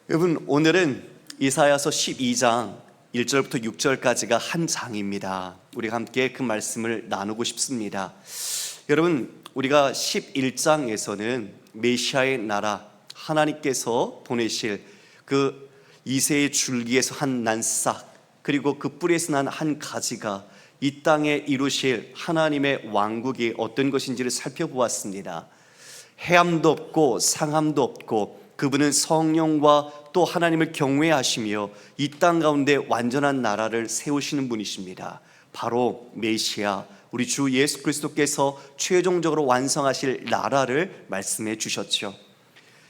여러분, 오늘은 이사야서 12장 1절부터 6절까지가 한 장입니다. 우리가 함께 그 말씀을 나누고 싶습니다. 여러분, 우리가 11장에서는 메시아의 나라, 하나님께서 보내실 그 이새의 줄기에서 한 난싹, 그리고 그 뿌리에서 난 한 가지가 이 땅에 이루실 하나님의 왕국이 어떤 것인지를 살펴보았습니다. 해함도 없고 상함도 없고 그분은 성령과 또 하나님을 경외하시며 이 땅 가운데 완전한 나라를 세우시는 분이십니다. 바로 메시아, 우리 주 예수 그리스도께서 최종적으로 완성하실 나라를 말씀해 주셨죠.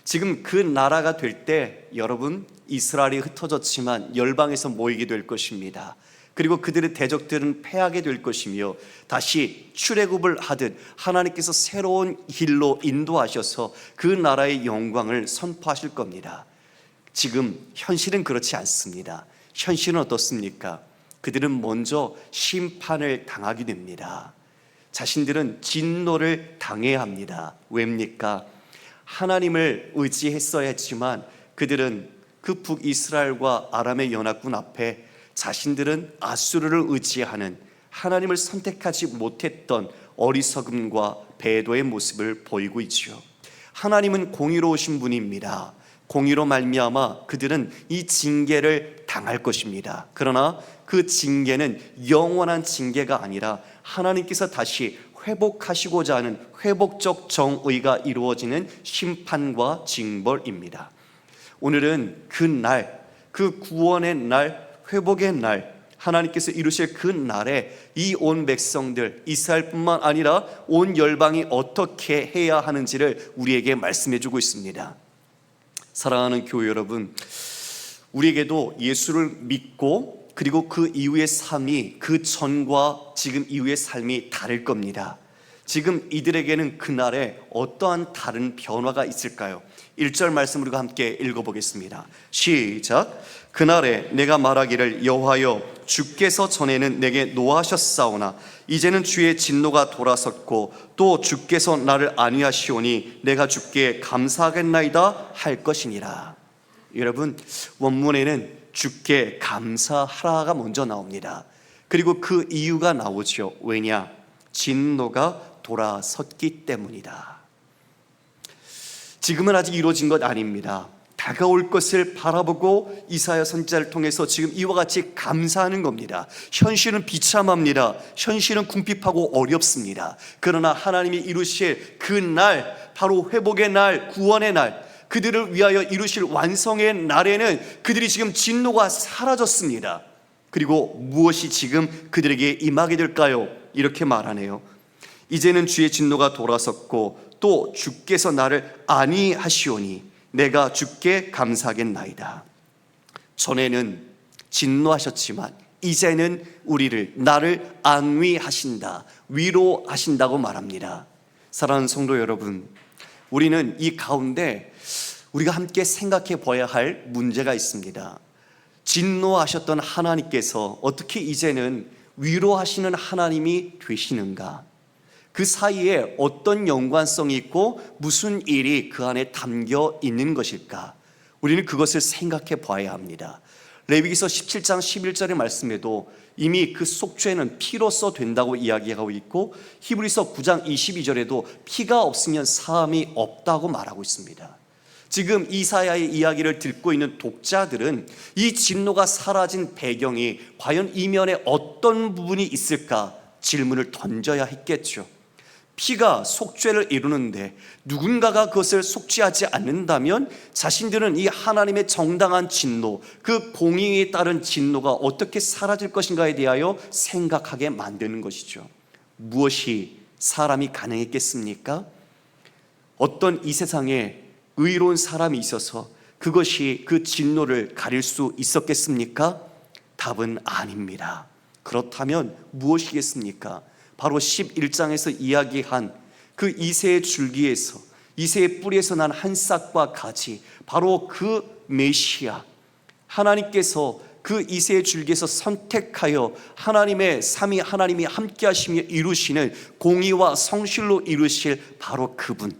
지금 그 나라가 될 때 여러분, 이스라엘이 흩어졌지만 열방에서 모이게 될 것입니다. 그리고 그들의 대적들은 패하게 될 것이며 다시 출애굽을 하듯 하나님께서 새로운 길로 인도하셔서 그 나라의 영광을 선포하실 겁니다. 지금 현실은 그렇지 않습니다. 현실은 어떻습니까? 그들은 먼저 심판을 당하게 됩니다. 자신들은 진노를 당해야 합니다. 왜입니까? 하나님을 의지했어야 했지만 그들은 그 북이스라엘과 아람의 연합군 앞에 자신들은 아수르를 의지하는, 하나님을 선택하지 못했던 어리석음과 배도의 모습을 보이고 있지요. 하나님은 공의로우신 분입니다. 공의로 말미암아 그들은 이 징계를 당할 것입니다. 그러나 그 징계는 영원한 징계가 아니라 하나님께서 다시 회복하시고자 하는 회복적 정의가 이루어지는 심판과 징벌입니다. 오늘은 그 날, 그 구원의 날, 회복의 날, 하나님께서 이루실 그 날에 이 온 백성들, 이스라엘뿐만 아니라 온 열방이 어떻게 해야 하는지를 우리에게 말씀해 주고 있습니다. 사랑하는 교회 여러분, 우리에게도 예수를 믿고 그리고 그 이후의 삶이 그 전과 지금 이후의 삶이 다를 겁니다. 지금 이들에게는 그날에 어떠한 다른 변화가 있을까요? 1절 말씀 우리가 함께 읽어보겠습니다. 시작. 그날에 내가 말하기를 여호와여 주께서 전에는 내게 노하셨사오나 이제는 주의 진노가 돌아섰고 또 주께서 나를 안위하시오니 내가 주께 감사하겠나이다 할 것이니라. 여러분, 원문에는 주께 감사하라가 먼저 나옵니다. 그리고 그 이유가 나오죠. 왜냐? 진노가 돌아섰기 때문이다. 지금은 아직 이루어진 것 아닙니다. 다가올 것을 바라보고 이사야 선지자를 통해서 지금 이와 같이 감사하는 겁니다. 현실은 비참합니다. 현실은 궁핍하고 어렵습니다. 그러나 하나님이 이루실 그 날, 바로 회복의 날, 구원의 날, 그들을 위하여 이루실 완성의 날에는 그들이 지금 진노가 사라졌습니다. 그리고 무엇이 지금 그들에게 임하게 될까요? 이렇게 말하네요. 이제는 주의 진노가 돌아섰고 또 주께서 나를 안위하시오니 내가 주께 감사하겠나이다. 전에는 진노하셨지만 이제는 나를 안위하신다, 위로하신다고 말합니다. 사랑하는 성도 여러분, 우리는 이 가운데 우리가 함께 생각해 봐야 할 문제가 있습니다. 진노하셨던 하나님께서 어떻게 이제는 위로하시는 하나님이 되시는가? 그 사이에 어떤 연관성이 있고 무슨 일이 그 안에 담겨 있는 것일까? 우리는 그것을 생각해 봐야 합니다. 레위기서 17장 11절의 말씀에도 이미 그 속죄는 피로써 된다고 이야기하고 있고 히브리서 9장 22절에도 피가 없으면 사함이 없다고 말하고 있습니다. 지금 이사야의 이야기를 듣고 있는 독자들은 이 진노가 사라진 배경이 과연 이면에 어떤 부분이 있을까 질문을 던져야 했겠죠. 피가 속죄를 이루는데 누군가가 그것을 속죄하지 않는다면 자신들은 이 하나님의 정당한 진노, 그 공의에 따른 진노가 어떻게 사라질 것인가에 대하여 생각하게 만드는 것이죠. 무엇이 사람이 가능했겠습니까? 어떤 이 세상에 의로운 사람이 있어서 그것이 그 진노를 가릴 수 있었겠습니까? 답은 아닙니다. 그렇다면 무엇이겠습니까? 바로 11장에서 이야기한 그 이새의 줄기에서, 이새의 뿌리에서 난 한 싹과 가지, 바로 그 메시아, 하나님께서 그 이새의 줄기에서 선택하여 하나님의 삼위 하나님이 함께 하시며 이루시는 공의와 성실로 이루실 바로 그분,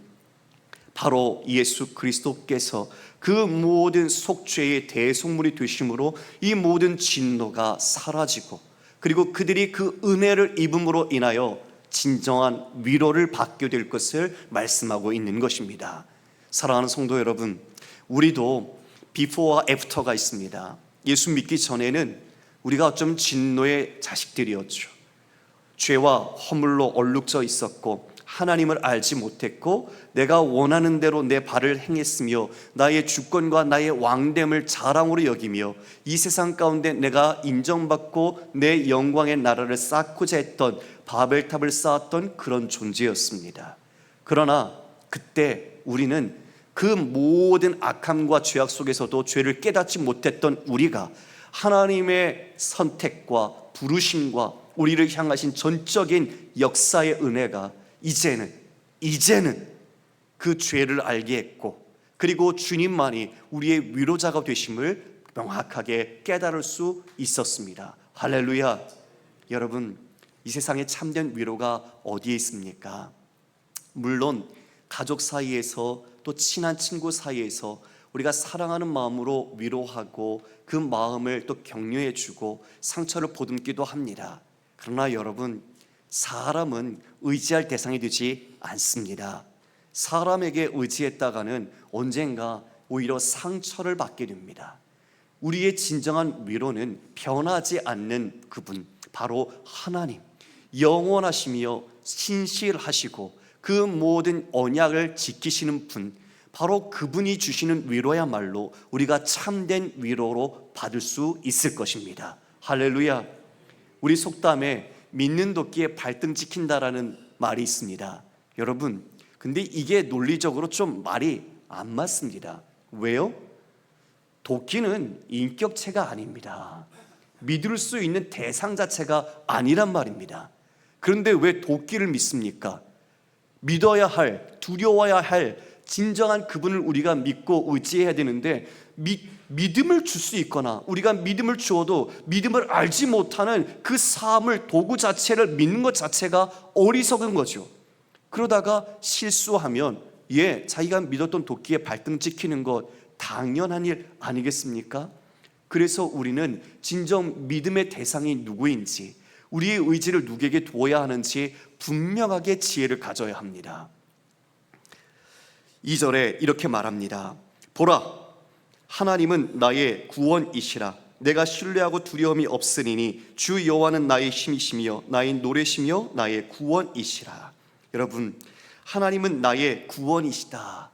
바로 예수 그리스도께서 그 모든 속죄의 대속물이 되심으로 이 모든 진노가 사라지고, 그리고 그들이 그 은혜를 입음으로 인하여 진정한 위로를 받게 될 것을 말씀하고 있는 것입니다. 사랑하는 성도 여러분, 우리도 비포와 애프터가 있습니다. 예수 믿기 전에는 우리가 어쩌면 진노의 자식들이었죠. 죄와 허물로 얼룩져 있었고 하나님을 알지 못했고 내가 원하는 대로 내 발을 행했으며 나의 주권과 나의 왕됨을 자랑으로 여기며 이 세상 가운데 내가 인정받고 내 영광의 나라를 쌓고자 했던 바벨탑을 쌓았던 그런 존재였습니다. 그러나 그때 우리는 그 모든 악함과 죄악 속에서도 죄를 깨닫지 못했던 우리가 하나님의 선택과 부르심과 우리를 향하신 전적인 역사의 은혜가 이제는 그 죄를 알게 했고, 그리고 주님만이 우리의 위로자가 되심을 명확하게 깨달을 수 있었습니다. 할렐루야. 여러분, 이 세상에 참된 위로가 어디에 있습니까? 물론 가족 사이에서 또 친한 친구 사이에서 우리가 사랑하는 마음으로 위로하고 그 마음을 또 격려해 주고 상처를 보듬기도 합니다. 그러나 여러분, 사람은 의지할 대상이 되지 않습니다. 사람에게 의지했다가는 언젠가 오히려 상처를 받게 됩니다. 우리의 진정한 위로는 변하지 않는 그분, 바로 하나님, 영원하시며 신실하시고 그 모든 언약을 지키시는 분, 바로 그분이 주시는 위로야말로 우리가 참된 위로로 받을 수 있을 것입니다. 할렐루야. 우리 속담에 믿는 도끼에 발등 찍힌다라는 말이 있습니다. 여러분, 근데 이게 논리적으로 좀 말이 안 맞습니다. 왜요? 도끼는 인격체가 아닙니다. 믿을 수 있는 대상 자체가 아니란 말입니다. 그런데 왜 도끼를 믿습니까? 믿어야 할, 두려워야 할 진정한 그분을 우리가 믿고 의지해야 되는데, 믿음을 줄 수 있거나 우리가 믿음을 주어도 믿음을 알지 못하는 그 사람을, 도구 자체를 믿는 것 자체가 어리석은 거죠. 그러다가 실수하면 자기가 믿었던 도끼에 발등 찍히는 것 당연한 일 아니겠습니까? 그래서 우리는 진정 믿음의 대상이 누구인지, 우리의 의지를 누구에게 두어야 하는지 분명하게 지혜를 가져야 합니다. 2절에 이렇게 말합니다. 보라, 하나님은 나의 구원이시라. 내가 신뢰하고 두려움이 없으리니 주 여호와는 나의 힘이시며 나의 노래시며 나의 구원이시라. 여러분, 하나님은 나의 구원이시다.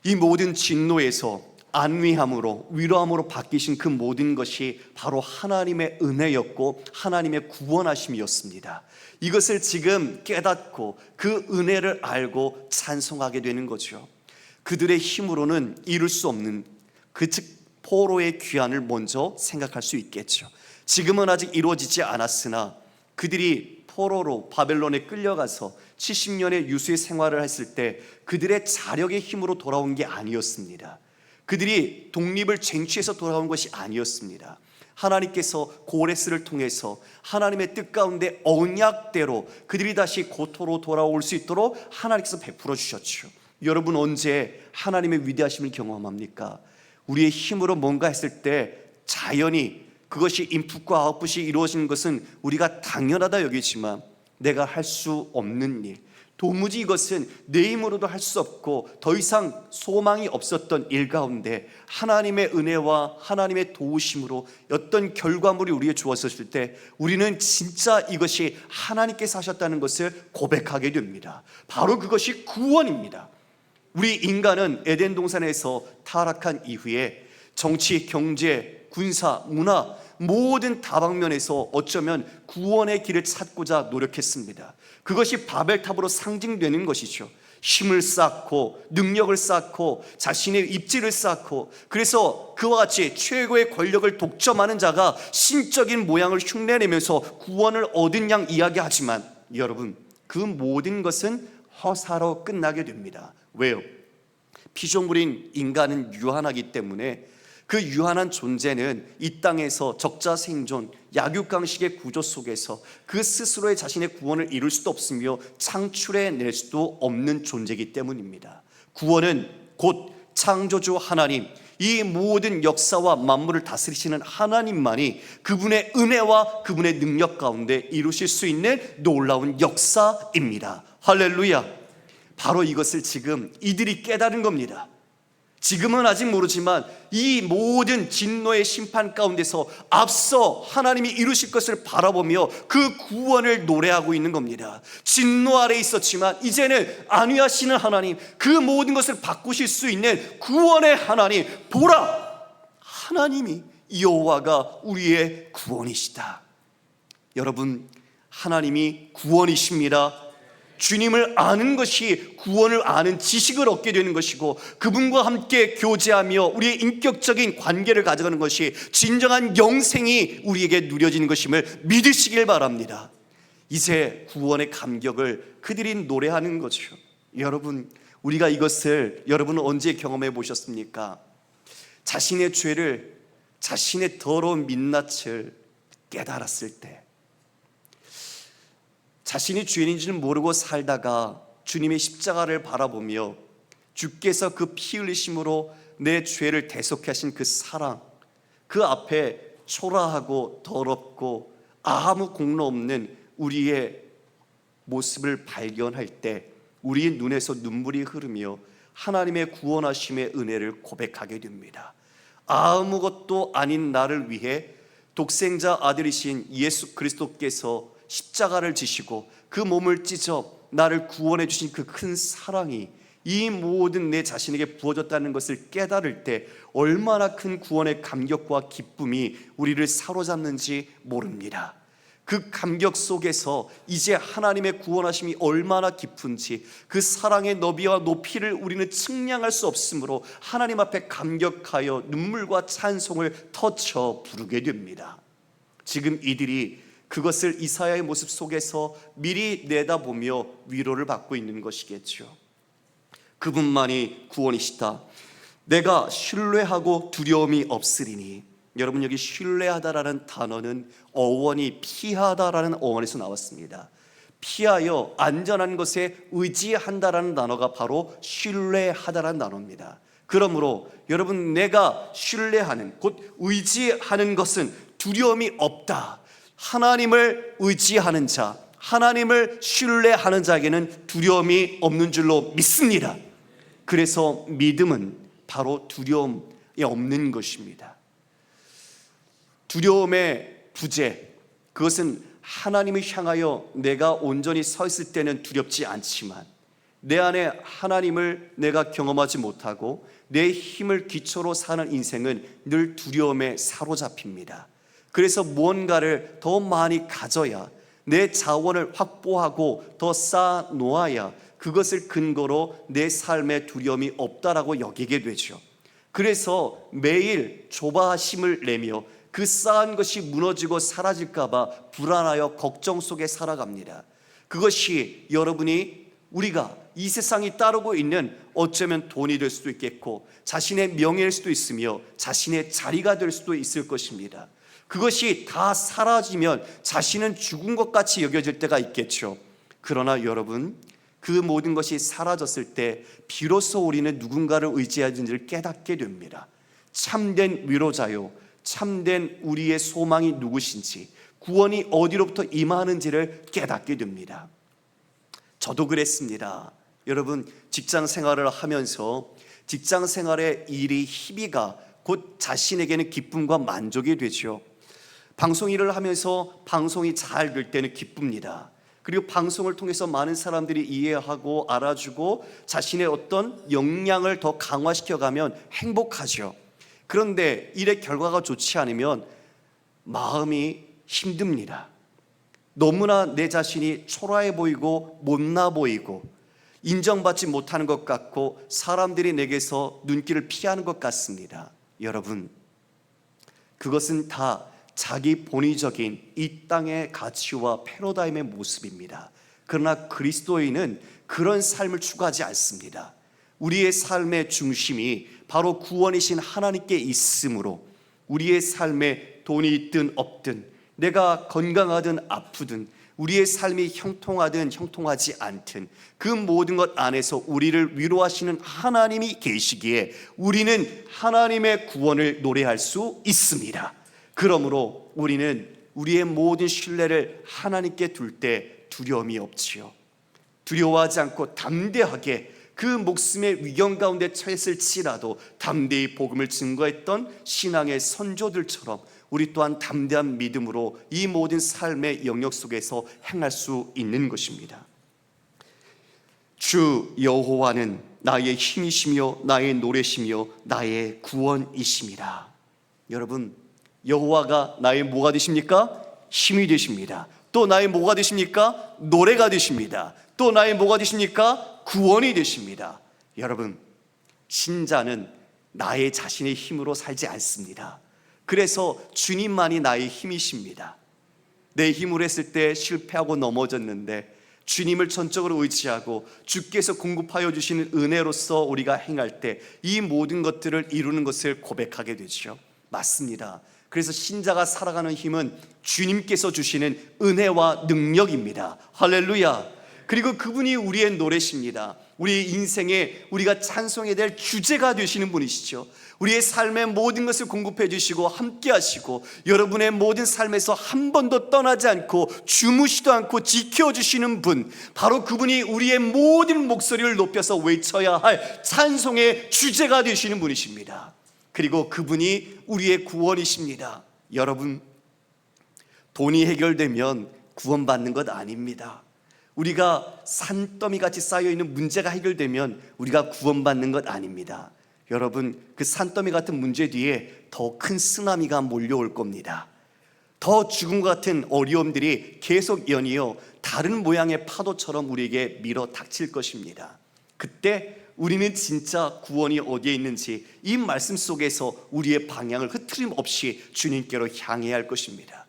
이 모든 진노에서 안위함으로, 위로함으로 바뀌신 그 모든 것이 바로 하나님의 은혜였고 하나님의 구원하심이었습니다. 이것을 지금 깨닫고 그 은혜를 알고 찬송하게 되는 거죠. 그들의 힘으로는 이룰 수 없는 즉 포로의 귀환을 먼저 생각할 수 있겠죠. 지금은 아직 이루어지지 않았으나 그들이 포로로 바벨론에 끌려가서 70년의 유수의 생활을 했을 때 그들의 자력의 힘으로 돌아온 게 아니었습니다. 그들이 독립을 쟁취해서 돌아온 것이 아니었습니다. 하나님께서 고레스를 통해서 하나님의 뜻 가운데 언약대로 그들이 다시 고토로 돌아올 수 있도록 하나님께서 베풀어 주셨죠. 여러분, 언제 하나님의 위대하심을 경험합니까? 우리의 힘으로 뭔가 했을 때 자연히 그것이 인풋과 아웃풋이 이루어지는 것은 우리가 당연하다 여기지만, 내가 할 수 없는 일, 도무지 이것은 내 힘으로도 할 수 없고 더 이상 소망이 없었던 일 가운데 하나님의 은혜와 하나님의 도우심으로 어떤 결과물이 우리에게 주어졌을 때 우리는 진짜 이것이 하나님께서 하셨다는 것을 고백하게 됩니다. 바로 그것이 구원입니다. 우리 인간은 에덴 동산에서 타락한 이후에 정치, 경제, 군사, 문화 모든 다방면에서 어쩌면 구원의 길을 찾고자 노력했습니다. 그것이 바벨탑으로 상징되는 것이죠. 힘을 쌓고 능력을 쌓고 자신의 입지를 쌓고, 그래서 그와 같이 최고의 권력을 독점하는 자가 신적인 모양을 흉내내면서 구원을 얻은 양 이야기하지만, 여러분, 그 모든 것은 허사로 끝나게 됩니다. 왜요? 피조물인 인간은 유한하기 때문에 그 유한한 존재는 이 땅에서 적자생존, 약육강식의 구조 속에서 그 스스로의 자신의 구원을 이룰 수도 없으며 창출해낼 수도 없는 존재이기 때문입니다. 구원은 곧 창조주 하나님, 이 모든 역사와 만물을 다스리시는 하나님만이 그분의 은혜와 그분의 능력 가운데 이루실 수 있는 놀라운 역사입니다. 할렐루야. 바로 이것을 지금 이들이 깨달은 겁니다. 지금은 아직 모르지만 이 모든 진노의 심판 가운데서 앞서 하나님이 이루실 것을 바라보며 그 구원을 노래하고 있는 겁니다. 진노 아래 있었지만 이제는 안위하시는 하나님, 그 모든 것을 바꾸실 수 있는 구원의 하나님, 보라! 하나님이 여호와가 우리의 구원이시다. 여러분, 하나님이 구원이십니다. 주님을 아는 것이 구원을 아는 지식을 얻게 되는 것이고, 그분과 함께 교제하며 우리의 인격적인 관계를 가져가는 것이 진정한 영생이 우리에게 누려지는 것임을 믿으시길 바랍니다. 이제 구원의 감격을 그들이 노래하는 거죠. 여러분, 우리가 이것을 여러분은 언제 경험해 보셨습니까? 자신의 죄를, 자신의 더러운 민낯을 깨달았을 때, 자신이 죄인인지는 모르고 살다가 주님의 십자가를 바라보며 주께서 그 피 흘리심으로 내 죄를 대속해 하신 그 사랑, 그 앞에 초라하고 더럽고 아무 공로 없는 우리의 모습을 발견할 때 우리의 눈에서 눈물이 흐르며 하나님의 구원하심의 은혜를 고백하게 됩니다. 아무것도 아닌 나를 위해 독생자 아들이신 예수 그리스도께서 십자가를 지시고 그 몸을 찢어 나를 구원해 주신 그 큰 사랑이 이 모든 내 자신에게 부어졌다는 것을 깨달을 때 얼마나 큰 구원의 감격과 기쁨이 우리를 사로잡는지 모릅니다. 그 감격 속에서 이제 하나님의 구원하심이 얼마나 깊은지, 그 사랑의 너비와 높이를 우리는 측량할 수 없으므로 하나님 앞에 감격하여 눈물과 찬송을 터쳐 부르게 됩니다. 지금 이들이 그것을 이사야의 모습 속에서 미리 내다보며 위로를 받고 있는 것이겠죠. 그분만이 구원이시다. 내가 신뢰하고 두려움이 없으리니. 여러분, 여기 신뢰하다라는 단어는 어원이 피하다라는 어원에서 나왔습니다. 피하여 안전한 것에 의지한다라는 단어가 바로 신뢰하다라는 단어입니다. 그러므로 여러분, 내가 신뢰하는, 곧 의지하는 것은 두려움이 없다. 하나님을 의지하는 자, 하나님을 신뢰하는 자에게는 두려움이 없는 줄로 믿습니다. 그래서 믿음은 바로 두려움이 없는 것입니다. 두려움의 부재, 그것은 하나님을 향하여 내가 온전히 서 있을 때는 두렵지 않지만 내 안에 하나님을 내가 경험하지 못하고 내 힘을 기초로 사는 인생은 늘 두려움에 사로잡힙니다. 그래서 무언가를 더 많이 가져야, 내 자원을 확보하고 더 쌓아 놓아야 그것을 근거로 내 삶에 두려움이 없다라고 여기게 되죠. 그래서 매일 조바심을 내며 그 쌓은 것이 무너지고 사라질까 봐 불안하여 걱정 속에 살아갑니다. 그것이 우리가 이 세상이 따르고 있는, 어쩌면 돈이 될 수도 있겠고 자신의 명예일 수도 있으며 자신의 자리가 될 수도 있을 것입니다. 그것이 다 사라지면 자신은 죽은 것 같이 여겨질 때가 있겠죠. 그러나 여러분, 그 모든 것이 사라졌을 때 비로소 우리는 누군가를 의지하는지를 깨닫게 됩니다. 참된 위로자요, 참된 우리의 소망이 누구신지, 구원이 어디로부터 임하는지를 깨닫게 됩니다. 저도 그랬습니다. 여러분, 직장 생활을 하면서 직장 생활의 일이 희비가 곧 자신에게는 기쁨과 만족이 되죠. 방송 일을 하면서 방송이 잘 될 때는 기쁩니다. 그리고 방송을 통해서 많은 사람들이 이해하고 알아주고 자신의 어떤 역량을 더 강화시켜가면 행복하죠. 그런데 일의 결과가 좋지 않으면 마음이 힘듭니다. 너무나 내 자신이 초라해 보이고 못나 보이고 인정받지 못하는 것 같고 사람들이 내게서 눈길을 피하는 것 같습니다. 여러분, 그것은 다 자기 본의적인 이 땅의 가치와 패러다임의 모습입니다. 그러나 그리스도인은 그런 삶을 추구하지 않습니다. 우리의 삶의 중심이 바로 구원이신 하나님께 있으므로 우리의 삶에 돈이 있든 없든, 내가 건강하든 아프든, 우리의 삶이 형통하든 형통하지 않든 그 모든 것 안에서 우리를 위로하시는 하나님이 계시기에 우리는 하나님의 구원을 노래할 수 있습니다. 그러므로 우리는 우리의 모든 신뢰를 하나님께 둘 때 두려움이 없지요. 두려워하지 않고 담대하게 그 목숨의 위경 가운데 처했을지라도 담대히 복음을 증거했던 신앙의 선조들처럼 우리 또한 담대한 믿음으로 이 모든 삶의 영역 속에서 행할 수 있는 것입니다. 주 여호와는 나의 힘이시며 나의 노래시며 나의 구원이십니다. 여러분, 여호와가 나의 뭐가 되십니까? 힘이 되십니다. 또 나의 뭐가 되십니까? 노래가 되십니다. 또 나의 뭐가 되십니까? 구원이 되십니다. 여러분, 신자는 나의 자신의 힘으로 살지 않습니다. 그래서 주님만이 나의 힘이십니다. 내 힘으로 했을 때 실패하고 넘어졌는데 주님을 전적으로 의지하고 주께서 공급하여 주시는 은혜로서 우리가 행할 때 이 모든 것들을 이루는 것을 고백하게 되죠. 맞습니다. 그래서 신자가 살아가는 힘은 주님께서 주시는 은혜와 능력입니다. 할렐루야. 그리고 그분이 우리의 노래십니다. 우리 인생에 우리가 찬송해야 될 주제가 되시는 분이시죠. 우리의 삶의 모든 것을 공급해 주시고 함께 하시고 여러분의 모든 삶에서 한 번도 떠나지 않고 주무시도 않고 지켜주시는 분, 바로 그분이 우리의 모든 목소리를 높여서 외쳐야 할 찬송의 주제가 되시는 분이십니다. 그리고 그분이 우리의 구원이십니다. 여러분, 돈이 해결되면 구원받는 것 아닙니다. 우리가 산더미같이 쌓여있는 문제가 해결되면 우리가 구원받는 것 아닙니다. 여러분, 그 산더미 같은 문제 뒤에 더 큰 쓰나미가 몰려올 겁니다. 더 죽음 같은 어려움들이 계속 연이어 다른 모양의 파도처럼 우리에게 밀어 닥칠 것입니다. 그때 우리는 진짜 구원이 어디에 있는지 이 말씀 속에서 우리의 방향을 흐트림 없이 주님께로 향해야 할 것입니다.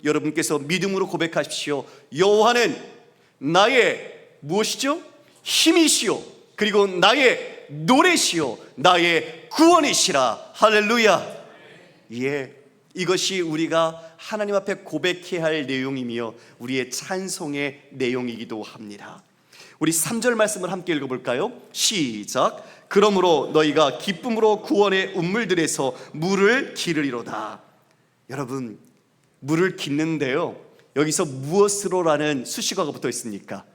여러분께서 믿음으로 고백하십시오. 여호와는 나의 무엇이죠? 힘이시요 그리고 나의 노래시요 나의 구원이시라. 할렐루야. 예, 이것이 우리가 하나님 앞에 고백해야 할 내용이며 우리의 찬송의 내용이기도 합니다. 우리 3절 말씀을 함께 읽어볼까요? 시작. 그러므로 너희가 기쁨으로 구원의 운물들에서 물을 기르리로다. 여러분, 물을 깃는데요, 여기서 무엇으로라는 수식어가 붙어 있습니까?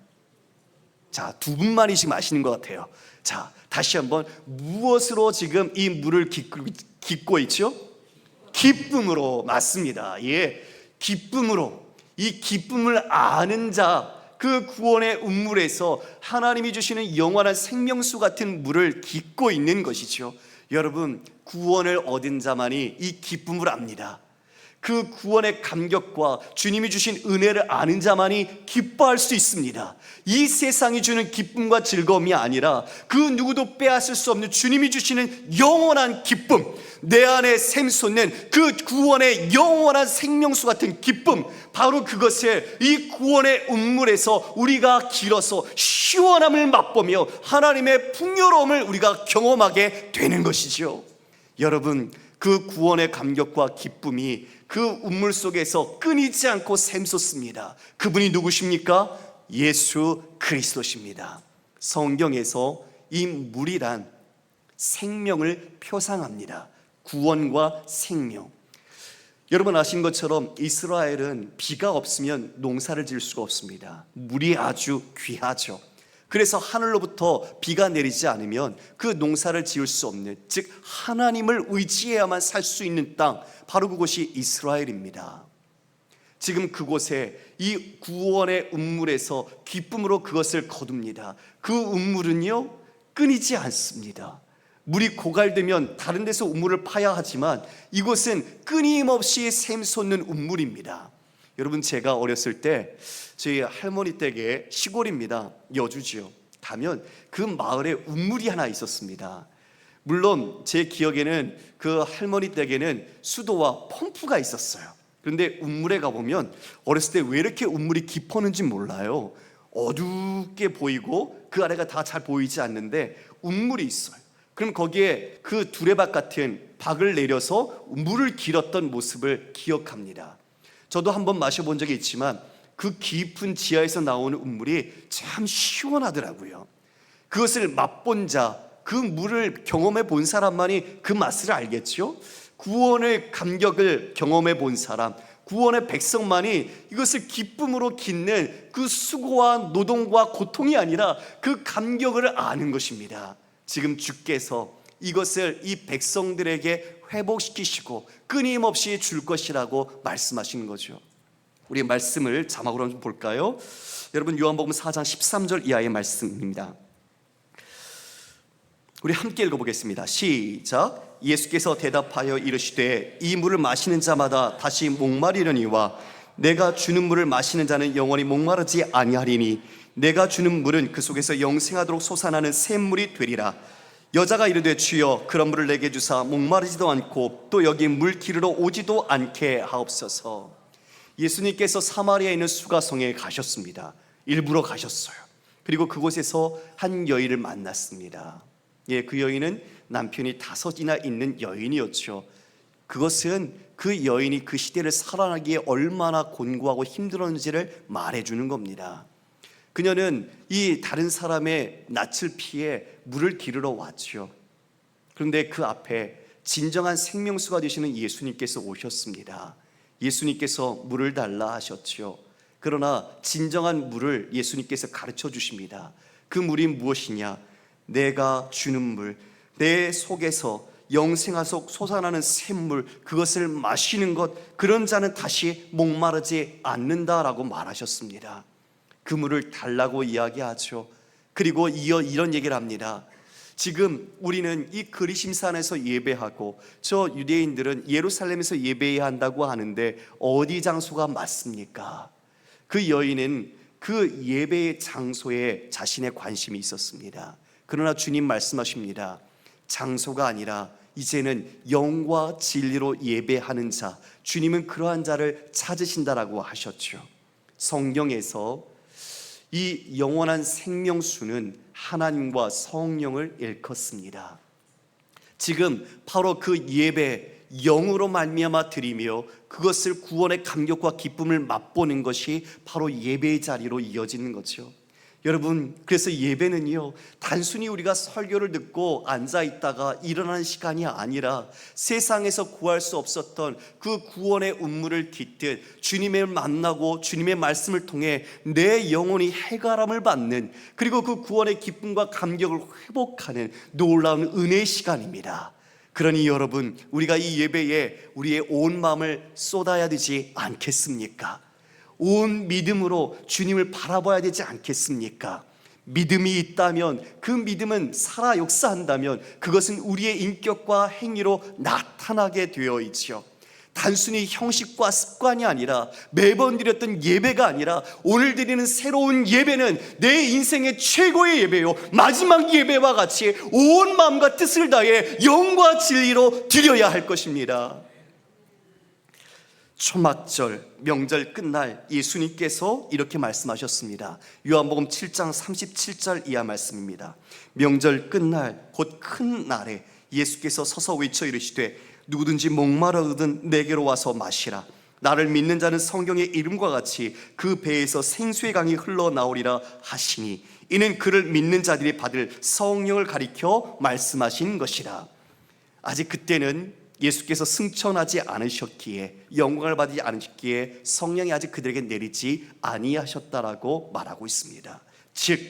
자, 두 분만이 지금 아시는 것 같아요. 자, 다시 한번, 무엇으로 지금 이 물을 깃고 있죠? 기쁨으로. 맞습니다. 예, 기쁨으로. 이 기쁨을 아는 자, 그 구원의 운물에서 하나님이 주시는 영원한 생명수 같은 물을 깃고 있는 것이죠. 여러분, 구원을 얻은 자만이 이 기쁨을 압니다. 그 구원의 감격과 주님이 주신 은혜를 아는 자만이 기뻐할 수 있습니다. 이 세상이 주는 기쁨과 즐거움이 아니라 그 누구도 빼앗을 수 없는 주님이 주시는 영원한 기쁨, 내 안에 샘솟는 그 구원의 영원한 생명수 같은 기쁨, 바로 그것을 이 구원의 운물에서 우리가 길어서 시원함을 맛보며 하나님의 풍요로움을 우리가 경험하게 되는 것이죠. 여러분, 그 구원의 감격과 기쁨이 그 운물 속에서 끊이지 않고 샘솟습니다. 그분이 누구십니까? 예수 그리스도십니다. 성경에서 이 물이란 생명을 표상합니다. 구원과 생명. 여러분 아신 것처럼 이스라엘은 비가 없으면 농사를 지을 수가 없습니다. 물이 아주 귀하죠. 그래서 하늘로부터 비가 내리지 않으면 그 농사를 지을 수 없는, 즉 하나님을 의지해야만 살 수 있는 땅, 바로 그곳이 이스라엘입니다. 지금 그곳에 이 구원의 운물에서 기쁨으로 그것을 거둡니다. 그 운물은요, 끊이지 않습니다. 물이 고갈되면 다른 데서 운물을 파야 하지만 이곳은 끊임없이 샘솟는 운물입니다. 여러분, 제가 어렸을 때 저희 할머니 댁에, 시골입니다, 여주지요, 가면 그 마을에 운물이 하나 있었습니다. 물론 제 기억에는 그 할머니 댁에는 수도와 펌프가 있었어요. 그런데 운물에 가보면 어렸을 때 왜 이렇게 운물이 깊었는지 몰라요. 어둡게 보이고 그 아래가 다 잘 보이지 않는데 운물이 있어요. 그럼 거기에 그 두레박 같은 박을 내려서 물을 길었던 모습을 기억합니다. 저도 한번 마셔본 적이 있지만 그 깊은 지하에서 나오는 운물이 참 시원하더라고요. 그것을 맛본 자, 그 물을 경험해 본 사람만이 그 맛을 알겠죠. 구원의 감격을 경험해 본 사람, 구원의 백성만이 이것을 기쁨으로 짓는 그 수고와 노동과 고통이 아니라 그 감격을 아는 것입니다. 지금 주께서 이것을 이 백성들에게 회복시키시고 끊임없이 줄 것이라고 말씀하시는 거죠. 우리 말씀을 자막으로 좀 볼까요? 여러분, 요한복음 4장 13절 이하의 말씀입니다. 우리 함께 읽어보겠습니다. 시작. 예수께서 대답하여 이르시되 이 물을 마시는 자마다 다시 목마르려니와 내가 주는 물을 마시는 자는 영원히 목마르지 아니하리니 내가 주는 물은 그 속에서 영생하도록 솟아나는 샘물이 되리라. 여자가 이르되 주여 그런 물을 내게 주사 목마르지도 않고 또 여기 물 기르러 오지도 않게 하옵소서. 예수님께서 사마리아에 있는 수가성에 가셨습니다. 일부러 가셨어요. 그리고 그곳에서 한 여인을 만났습니다. 그 여인은 남편이 5이나 있는 여인이었죠. 그것은 그 여인이 그 시대를 살아나기에 얼마나 곤고하고 힘들었는지를 말해주는 겁니다. 그녀는 이 다른 사람의 낯을 피해 물을 기르러 왔죠. 그런데 그 앞에 진정한 생명수가 되시는 예수님께서 오셨습니다. 예수님께서 물을 달라 하셨죠. 그러나 진정한 물을 예수님께서 가르쳐 주십니다. 그 물이 무엇이냐? 내가 주는 물, 내 속에서 영생하속 솟아나는 샘물, 그것을 마시는 것, 그런 자는 다시 목마르지 않는다라고 말하셨습니다. 그 물을 달라고 이야기하죠. 그리고 이어 이런 얘기를 합니다. 지금 우리는 이 그리심산에서 예배하고 저 유대인들은 예루살렘에서 예배해야 한다고 하는데 어디 장소가 맞습니까? 그 여인은 그 예배의 장소에 자신의 관심이 있었습니다. 그러나 주님 말씀하십니다. 장소가 아니라 이제는 영과 진리로 예배하는 자, 주님은 그러한 자를 찾으신다라고 하셨죠. 성경에서 이 영원한 생명수는 하나님과 성령을 일컫습니다. 지금 바로 그 예배, 영으로 말미암아 드리며 그것을 구원의 감격과 기쁨을 맛보는 것이 바로 예배의 자리로 이어지는 거죠. 여러분, 그래서 예배는요, 단순히 우리가 설교를 듣고 앉아있다가 일어나는 시간이 아니라 세상에서 구할 수 없었던 그 구원의 운물을 깃듯 주님을 만나고 주님의 말씀을 통해 내 영혼이 해가람을 받는, 그리고 그 구원의 기쁨과 감격을 회복하는 놀라운 은혜의 시간입니다. 그러니 여러분, 우리가 이 예배에 우리의 온 마음을 쏟아야 되지 않겠습니까? 온 믿음으로 주님을 바라봐야 되지 않겠습니까? 믿음이 있다면, 그 믿음은 살아 역사한다면 그것은 우리의 인격과 행위로 나타나게 되어 있죠. 단순히 형식과 습관이 아니라, 매번 드렸던 예배가 아니라 오늘 드리는 새로운 예배는 내 인생의 최고의 예배요, 마지막 예배와 같이 온 마음과 뜻을 다해 영과 진리로 드려야 할 것입니다. 초막절, 명절 끝날 예수님께서 이렇게 말씀하셨습니다. 요한복음 7장 37절 이하 말씀입니다. 명절 끝날 곧 큰 날에 예수께서 서서 외쳐 이르시되 누구든지 목마르거든 내게로 와서 마시라. 나를 믿는 자는 성경의 이름과 같이 그 배에서 생수의 강이 흘러나오리라 하시니 이는 그를 믿는 자들이 받을 성령을 가리켜 말씀하신 것이라. 아직 그때는 예수께서 승천하지 않으셨기에, 영광을 받지 않으셨기에 성령이 아직 그들에게 내리지 아니하셨다라고 말하고 있습니다. 즉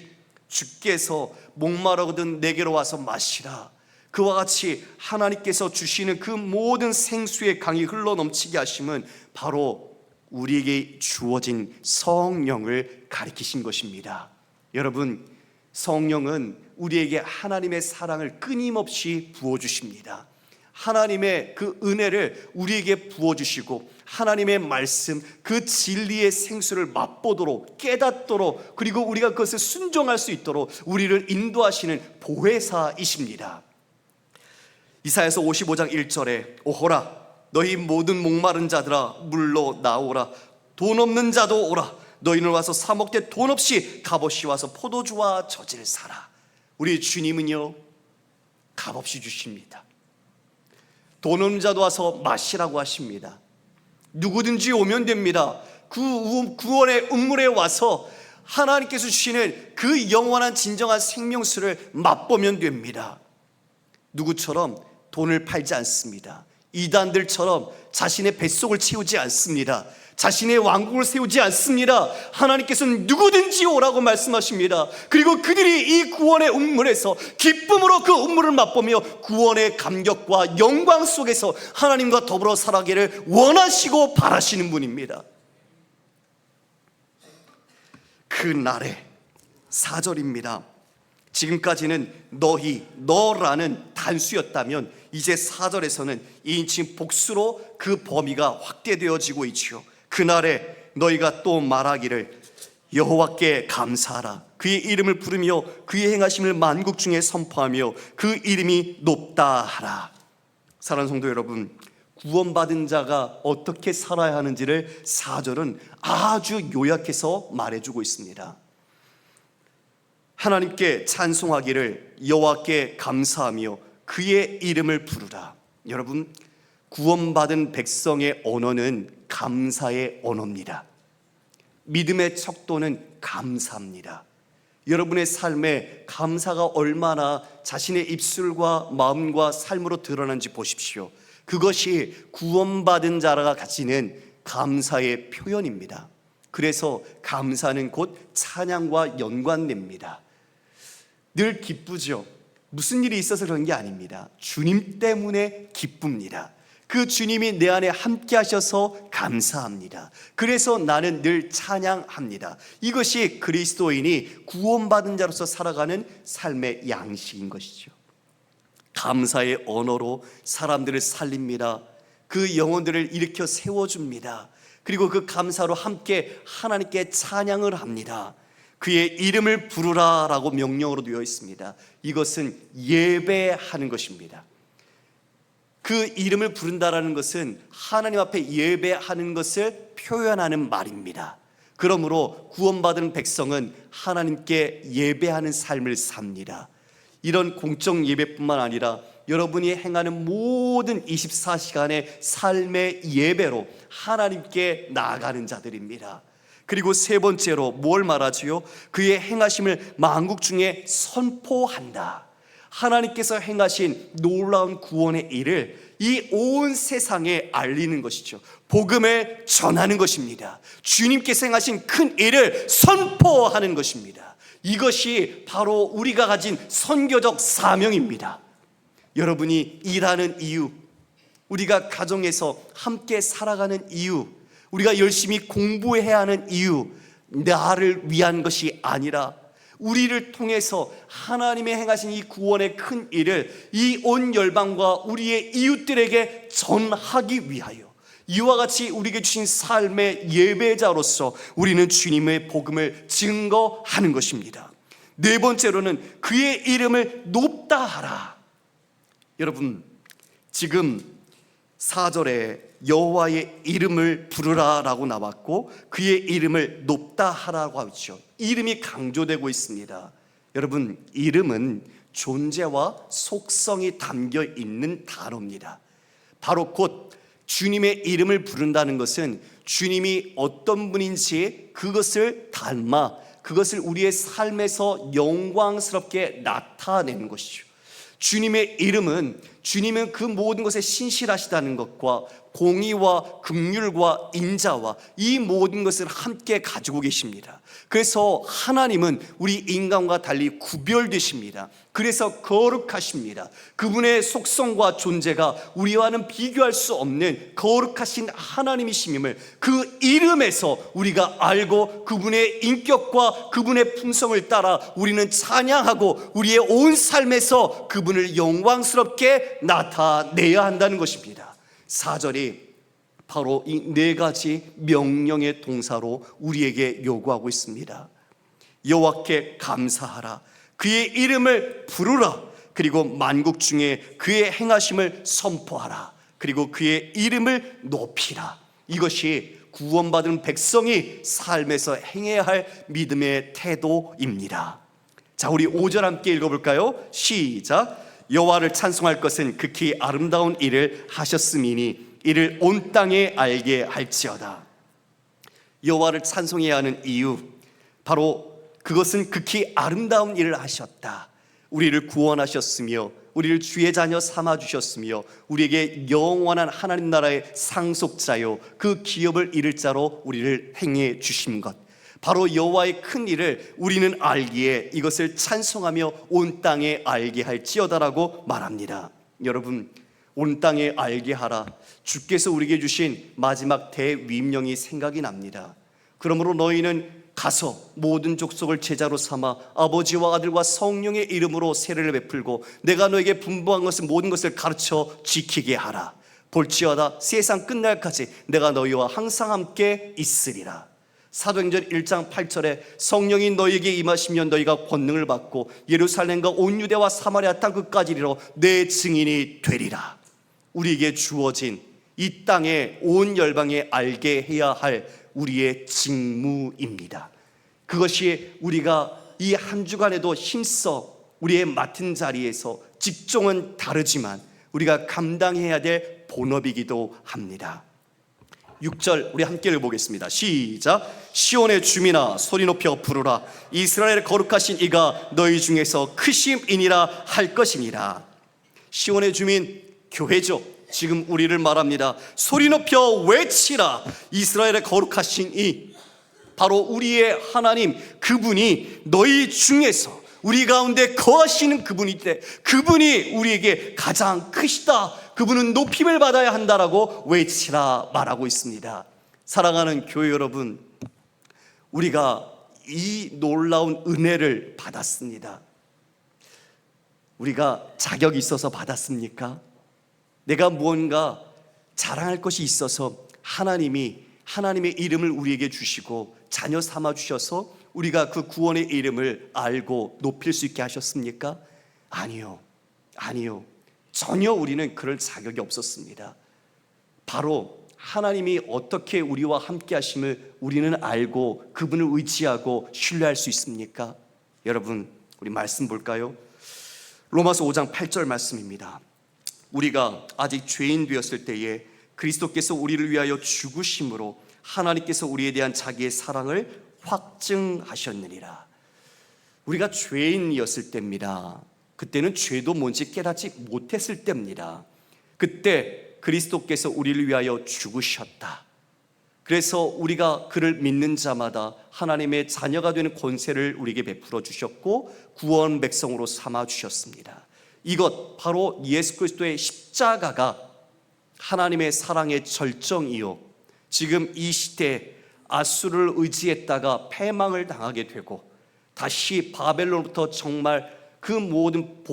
주께서 목마르거든 내게로 와서 마시라. 그와 같이 하나님께서 주시는 그 모든 생수의 강이 흘러넘치게 하심은 바로 우리에게 주어진 성령을 가리키신 것입니다. 여러분, 성령은 우리에게 하나님의 사랑을 끊임없이 부어주십니다. 하나님의 그 은혜를 우리에게 부어주시고 하나님의 말씀, 그 진리의 생수를 맛보도록, 깨닫도록, 그리고 우리가 그것을 순종할 수 있도록 우리를 인도하시는 보혜사이십니다. 이사야서 55장 1절에 오호라 너희 모든 목마른 자들아 물로 나오라. 돈 없는 자도 오라. 너희는 와서 사 먹되 돈 없이 값없이 와서 포도주와 젖을 사라. 우리 주님은요, 값없이 주십니다. 돈 없는 자도 와서 마시라고 하십니다. 누구든지 오면 됩니다. 그 구원의 운물에 와서 하나님께서 주시는 그 영원한 진정한 생명수를 맛보면 됩니다. 누구처럼 돈을 팔지 않습니다. 이단들처럼 자신의 뱃속을 채우지 않습니다. 자신의 왕국을 세우지 않습니다. 하나님께서는 누구든지 오라고 말씀하십니다. 그리고 그들이 이 구원의 운물에서 기쁨으로 그 운물을 맛보며 구원의 감격과 영광 속에서 하나님과 더불어 살아가기를 원하시고 바라시는 분입니다. 그 날에 4절입니다. 지금까지는 너희, 너라는 단수였다면 이제 4절에서는 2인칭 복수로 그 범위가 확대되어지고 있지요. 그날에 너희가 또 말하기를 여호와께 감사하라. 그의 이름을 부르며 그의 행하심을 만국 중에 선포하며 그 이름이 높다 하라. 사랑하는 성도 여러분, 구원받은 자가 어떻게 살아야 하는지를 4절은 아주 요약해서 말해주고 있습니다. 하나님께 찬송하기를 여호와께 감사하며 그의 이름을 부르라. 여러분, 구원받은 백성의 언어는 감사의 언어입니다. 믿음의 척도는 감사입니다. 여러분의 삶에 감사가 얼마나 자신의 입술과 마음과 삶으로 드러나는지 보십시오. 그것이 구원받은 자가 가지는 감사의 표현입니다. 그래서 감사는 곧 찬양과 연관됩니다. 늘 기쁘죠. 무슨 일이 있어서 그런 게 아닙니다. 주님 때문에 기쁩니다. 그 주님이 내 안에 함께 하셔서 감사합니다. 그래서 나는 늘 찬양합니다. 이것이 그리스도인이 구원받은 자로서 살아가는 삶의 양식인 것이죠. 감사의 언어로 사람들을 살립니다. 그 영혼들을 일으켜 세워줍니다. 그리고 그 감사로 함께 하나님께 찬양을 합니다. 그의 이름을 부르라 라고 명령으로 되어 있습니다. 이것은 예배하는 것입니다. 그 이름을 부른다라는 것은 하나님 앞에 예배하는 것을 표현하는 말입니다. 그러므로 구원받은 백성은 하나님께 예배하는 삶을 삽니다. 이런 공적 예배뿐만 아니라 여러분이 행하는 모든 24시간의 삶의 예배로 하나님께 나아가는 자들입니다. 그리고 세 번째로 뭘 말하지요? 그의 행하심을 만국 중에 선포한다. 하나님께서 행하신 놀라운 구원의 일을 이 온 세상에 알리는 것이죠. 복음을 전하는 것입니다. 주님께서 행하신 큰 일을 선포하는 것입니다. 이것이 바로 우리가 가진 선교적 사명입니다. 여러분이 일하는 이유, 우리가 가정에서 함께 살아가는 이유, 우리가 열심히 공부해야 하는 이유, 나를 위한 것이 아니라 우리를 통해서 하나님의 행하신 이 구원의 큰 일을 이 온 열방과 우리의 이웃들에게 전하기 위하여 이와 같이 우리에게 주신 삶의 예배자로서 우리는 주님의 복음을 증거하는 것입니다. 네 번째로는 그의 이름을 높다 하라. 여러분, 지금 4절에 여호와의 이름을 부르라 라고 나왔고 그의 이름을 높다 하라고 하죠. 이름이 강조되고 있습니다. 여러분, 이름은 존재와 속성이 담겨 있는 단어입니다. 바로 곧 주님의 이름을 부른다는 것은 주님이 어떤 분인지 그것을 닮아 그것을 우리의 삶에서 영광스럽게 나타내는 것이죠. 주님의 이름은 주님은 그 모든 것에 신실하시다는 것과 공의와 긍휼과 인자와 이 모든 것을 함께 가지고 계십니다. 그래서 하나님은 우리 인간과 달리 구별되십니다. 그래서 거룩하십니다. 그분의 속성과 존재가 우리와는 비교할 수 없는 거룩하신 하나님이심을 그 이름에서 우리가 알고 그분의 인격과 그분의 품성을 따라 우리는 찬양하고 우리의 온 삶에서 그분을 영광스럽게 나타내야 한다는 것입니다. 4절이 바로 이 네 가지 명령의 동사로 우리에게 요구하고 있습니다. 여호와께 감사하라. 그의 이름을 부르라. 그리고 만국 중에 그의 행하심을 선포하라. 그리고 그의 이름을 높이라. 이것이 구원받은 백성이 삶에서 행해야 할 믿음의 태도입니다. 자, 우리 5절 함께 읽어볼까요? 시작. 여호와를 찬송할 것은 극히 아름다운 일을 하셨음이니 이를 온 땅에 알게 할지어다. 여호와를 찬송해야 하는 이유, 바로 그것은 극히 아름다운 일을 하셨다. 우리를 구원하셨으며 우리를 주의 자녀 삼아주셨으며 우리에게 영원한 하나님 나라의 상속자요 그 기업을 이룰 자로 우리를 행해 주신 것, 바로 여호와의 큰 일을 우리는 알기에 이것을 찬송하며 온 땅에 알게 할지어다라고 말합니다. 여러분, 온 땅에 알게 하라, 주께서 우리에게 주신 마지막 대위명이 생각이 납니다. 그러므로 너희는 가서 모든 족속을 제자로 삼아 아버지와 아들과 성령의 이름으로 세례를 베풀고 내가 너에게 분부한 것을 모든 것을 가르쳐 지키게 하라. 볼지어다 세상 끝날까지 내가 너희와 항상 함께 있으리라. 사도행전 1장 8절에 성령이 너희에게 임하시면 너희가 권능을 받고 예루살렘과 온 유대와 사마리아 땅 끝까지 이르러 내 증인이 되리라. 우리에게 주어진 이 땅에 온 열방에 알게 해야 할 우리의 직무입니다. 그것이 우리가 이 한 주간에도 힘써 우리의 맡은 자리에서 직종은 다르지만 우리가 감당해야 될 본업이기도 합니다. 6절 우리 함께 읽어보겠습니다. 시작. 시온의 주민아 소리 높여 부르라. 이스라엘의 거룩하신 이가 너희 중에서 크심이니라 할 것이니라. 시온의 주민, 교회죠. 지금 우리를 말합니다. 소리 높여 외치라. 이스라엘의 거룩하신 이, 바로 우리의 하나님, 그분이 너희 중에서 우리 가운데 거하시는 그분인데 그분이 우리에게 가장 크시다, 그분은 높임을 받아야 한다라고 외치라 말하고 있습니다. 사랑하는 교회 여러분, 우리가 이 놀라운 은혜를 받았습니다. 우리가 자격이 있어서 받았습니까? 내가 무언가 자랑할 것이 있어서 하나님의 이름을 우리에게 주시고 자녀 삼아 주셔서 우리가 그 구원의 이름을 알고 높일 수 있게 하셨습니까? 아니요. 전혀 우리는 그럴 자격이 없었습니다. 바로 하나님이 어떻게 우리와 함께 하심을 우리는 알고 그분을 의지하고 신뢰할 수 있습니까? 여러분, 우리 말씀 볼까요? 로마서 5장 8절 말씀입니다. 우리가 아직 죄인 되었을 때에 그리스도께서 우리를 위하여 죽으심으로 하나님께서 우리에 대한 자기의 사랑을 확증하셨느니라. 우리가 죄인이었을 때입니다. 그때는 죄도 뭔지 깨닫지 못했을 때입니다. 그때 그리스도께서 우리를 위하여 죽으셨다. 그래서 우리가 그를 믿는 자마다 하나님의 자녀가 되는 권세를 우리에게 베풀어 주셨고 구원 백성으로 삼아 주셨습니다. 이것 바로 예수 그리스도의 십자가가 하나님의 사랑의 절정이요, 지금 이 시대에 아수르를 의지했다가 패망을 당하게 되고 다시 바벨론부터 정말 그 모든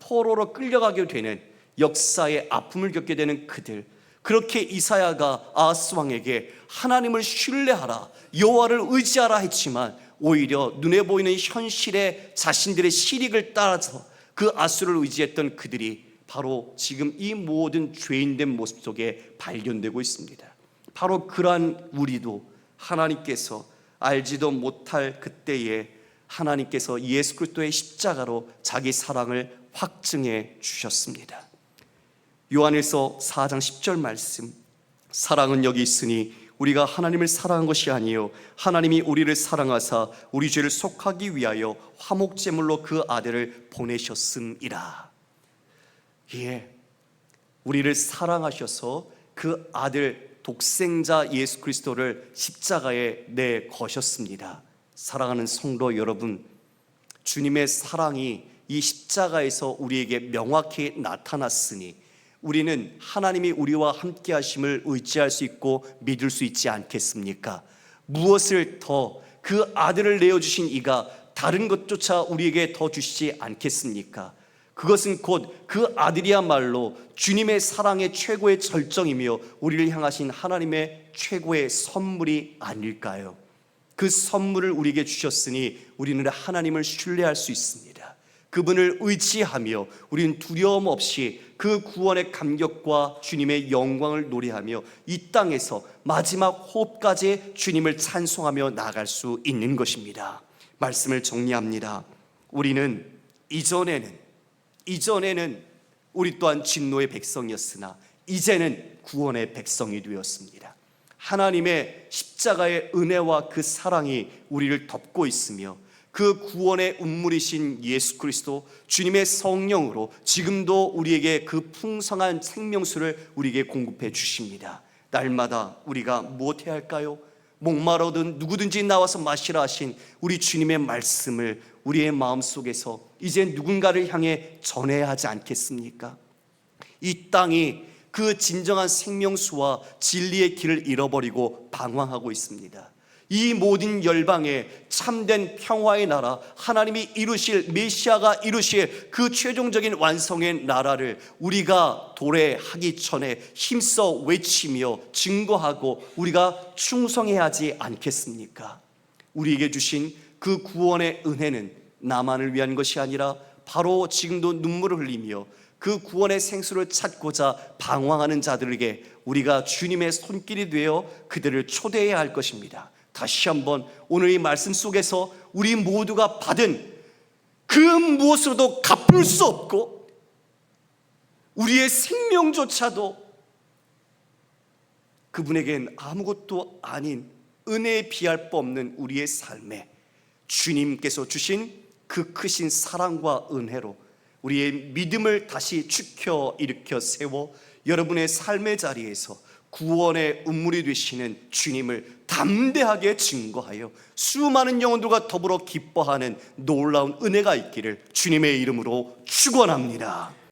포로로 끌려가게 되는 역사의 아픔을 겪게 되는 그들, 그렇게 이사야가 아하스 왕에게 하나님을 신뢰하라, 여호와를 의지하라 했지만 오히려 눈에 보이는 현실에 자신들의 실익을 따라서 그 아수르를 의지했던 그들이 바로 지금 이 모든 죄인된 모습 속에 발견되고 있습니다. 바로 그러한 우리도 하나님께서 알지도 못할 그때에 하나님께서 예수 그리스도의 십자가로 자기 사랑을 확증해 주셨습니다. 요한일서 4장 10절 말씀, 사랑은 여기 있으니 우리가 하나님을 사랑한 것이 아니요 하나님이 우리를 사랑하사 우리 죄를 속하기 위하여 화목제물로 그 아들을 보내셨음이라. 예, 우리를 사랑하셔서 그 아들 독생자 예수 그리스도를 십자가에 내거셨습니다. 사랑하는 성도 여러분, 주님의 사랑이 이 십자가에서 우리에게 명확히 나타났으니 우리는 하나님이 우리와 함께 하심을 의지할 수 있고 믿을 수 있지 않겠습니까? 무엇을 더 그 아들을 내어주신 이가 다른 것조차 우리에게 더 주시지 않겠습니까? 그것은 곧 그 아들이야말로 주님의 사랑의 최고의 절정이며 우리를 향하신 하나님의 최고의 선물이 아닐까요? 그 선물을 우리에게 주셨으니 우리는 하나님을 신뢰할 수 있습니다. 그분을 의지하며 우리는 두려움 없이 그 구원의 감격과 주님의 영광을 노래하며 이 땅에서 마지막 호흡까지 주님을 찬송하며 나아갈 수 있는 것입니다. 말씀을 정리합니다. 우리는 이전에는 우리 또한 진노의 백성이었으나 이제는 구원의 백성이 되었습니다. 하나님의 십자가의 은혜와 그 사랑이 우리를 덮고 있으며 그 구원의 운물이신 예수 그리스도 주님의 성령으로 지금도 우리에게 그 풍성한 생명수를 우리에게 공급해 주십니다. 날마다 우리가 무엇해야 할까요? 목마르든 누구든지 나와서 마시라 하신 우리 주님의 말씀을 우리의 마음속에서 이제 누군가를 향해 전해야 하지 않겠습니까? 이 땅이 그 진정한 생명수와 진리의 길을 잃어버리고 방황하고 있습니다. 이 모든 열방에 참된 평화의 나라, 하나님이 이루실, 메시아가 이루실 그 최종적인 완성의 나라를 우리가 도래하기 전에 힘써 외치며 증거하고 우리가 충성해야 하지 않겠습니까? 우리에게 주신 그 구원의 은혜는 나만을 위한 것이 아니라 바로 지금도 눈물을 흘리며 그 구원의 생수를 찾고자 방황하는 자들에게 우리가 주님의 손길이 되어 그들을 초대해야 할 것입니다. 다시 한번 오늘 이 말씀 속에서 우리 모두가 받은 그 무엇으로도 갚을 수 없고 우리의 생명조차도 그분에겐 아무것도 아닌 은혜에 비할 바 없는 우리의 삶에 주님께서 주신 그 크신 사랑과 은혜로 우리의 믿음을 다시 축혀 일으켜 세워 여러분의 삶의 자리에서 구원의 운물이 되시는 주님을 담대하게 증거하여 수많은 영혼들과 더불어 기뻐하는 놀라운 은혜가 있기를 주님의 이름으로 축원합니다.